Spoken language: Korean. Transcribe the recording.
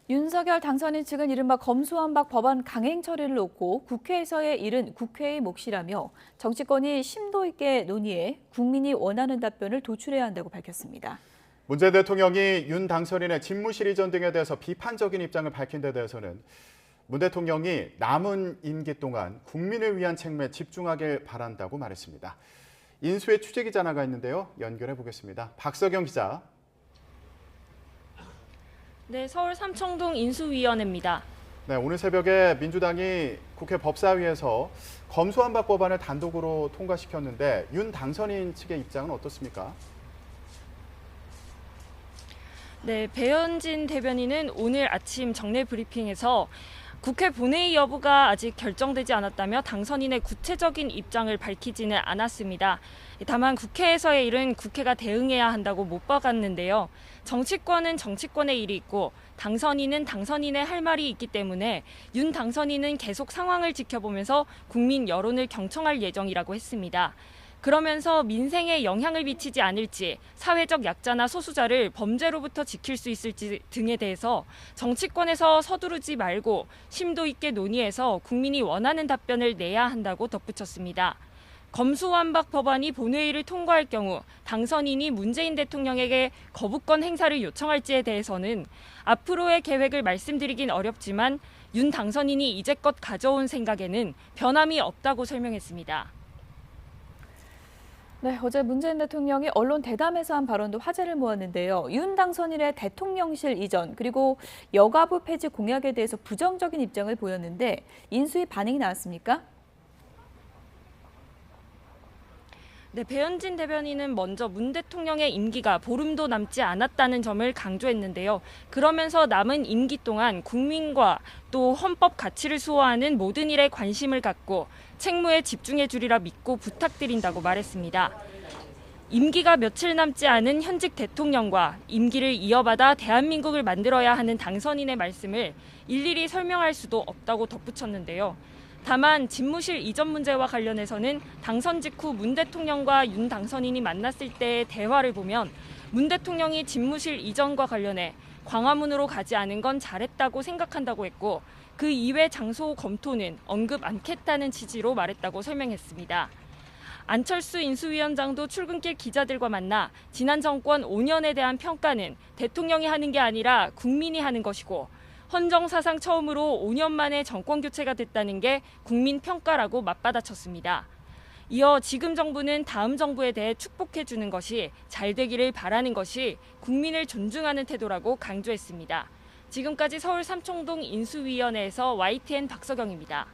윤석열 당선인 측은 이른바 검수완박 법안 강행 처리를 놓고 국회에서의 일은 국회의 몫이라며 정치권이 심도 있게 논의해 국민이 원하는 답변을 도출해야 한다고 밝혔습니다. 문재인 대통령이 윤 당선인의 집무실 이전 등에 대해서 비판적인 입장을 밝힌 데 대해서는 문 대통령이 남은 임기 동안 국민을 위한 책무에 집중하길 바란다고 말했습니다. 인수의 취재기자 나가 있는데요. 연결해 보겠습니다. 박서경 기자. 네, 서울 삼청동 인수위원회입니다. 네, 오늘 새벽에 민주당이 국회 법사위에서 검수완박 법안을 단독으로 통과시켰는데 윤 당선인 측의 입장은 어떻습니까? 네, 배현진 대변인은 오늘 아침 정례 브리핑에서 국회 본회의 여부가 아직 결정되지 않았다며 당선인의 구체적인 입장을 밝히지는 않았습니다. 다만 국회에서의 일은 국회가 대응해야 한다고 못 박았는데요. 정치권은 정치권의 일이 있고 당선인은 당선인의 할 말이 있기 때문에 윤 당선인은 계속 상황을 지켜보면서 국민 여론을 경청할 예정이라고 했습니다. 그러면서 민생에 영향을 미치지 않을지, 사회적 약자나 소수자를 범죄로부터 지킬 수 있을지 등에 대해서 정치권에서 서두르지 말고 심도 있게 논의해서 국민이 원하는 답변을 내야 한다고 덧붙였습니다. 검수완박 법안이 본회의를 통과할 경우 당선인이 문재인 대통령에게 거부권 행사를 요청할지에 대해서는 앞으로의 계획을 말씀드리긴 어렵지만 윤 당선인이 이제껏 가져온 생각에는 변함이 없다고 설명했습니다. 네, 어제 문재인 대통령이 언론 대담에서 한 발언도 화제를 모았는데요. 윤 당선인의 대통령실 이전 그리고 여가부 폐지 공약에 대해서 부정적인 입장을 보였는데 인수위 반응이 나왔습니까? 네, 배현진 대변인은 먼저 문 대통령의 임기가 보름도 남지 않았다는 점을 강조했는데요. 그러면서 남은 임기 동안 국민과 또 헌법 가치를 수호하는 모든 일에 관심을 갖고 책무에 집중해 주리라 믿고 부탁드린다고 말했습니다. 임기가 며칠 남지 않은 현직 대통령과 임기를 이어받아 대한민국을 만들어야 하는 당선인의 말씀을 일일이 설명할 수도 없다고 덧붙였는데요. 다만 집무실 이전 문제와 관련해서는 당선 직후 문 대통령과 윤 당선인이 만났을 때의 대화를 보면 문 대통령이 집무실 이전과 관련해 광화문으로 가지 않은 건 잘했다고 생각한다고 했고 그 이외 장소 검토는 언급 않겠다는 취지로 말했다고 설명했습니다. 안철수 인수위원장도 출근길 기자들과 만나 지난 정권 5년에 대한 평가는 대통령이 하는 게 아니라 국민이 하는 것이고 헌정사상 처음으로 5년 만에 정권 교체가 됐다는 게 국민 평가라고 맞받아쳤습니다. 이어 지금 정부는 다음 정부에 대해 축복해 주는 것이 잘 되기를 바라는 것이 국민을 존중하는 태도라고 강조했습니다. 지금까지 서울 삼청동 인수위원회에서 YTN 박서경입니다.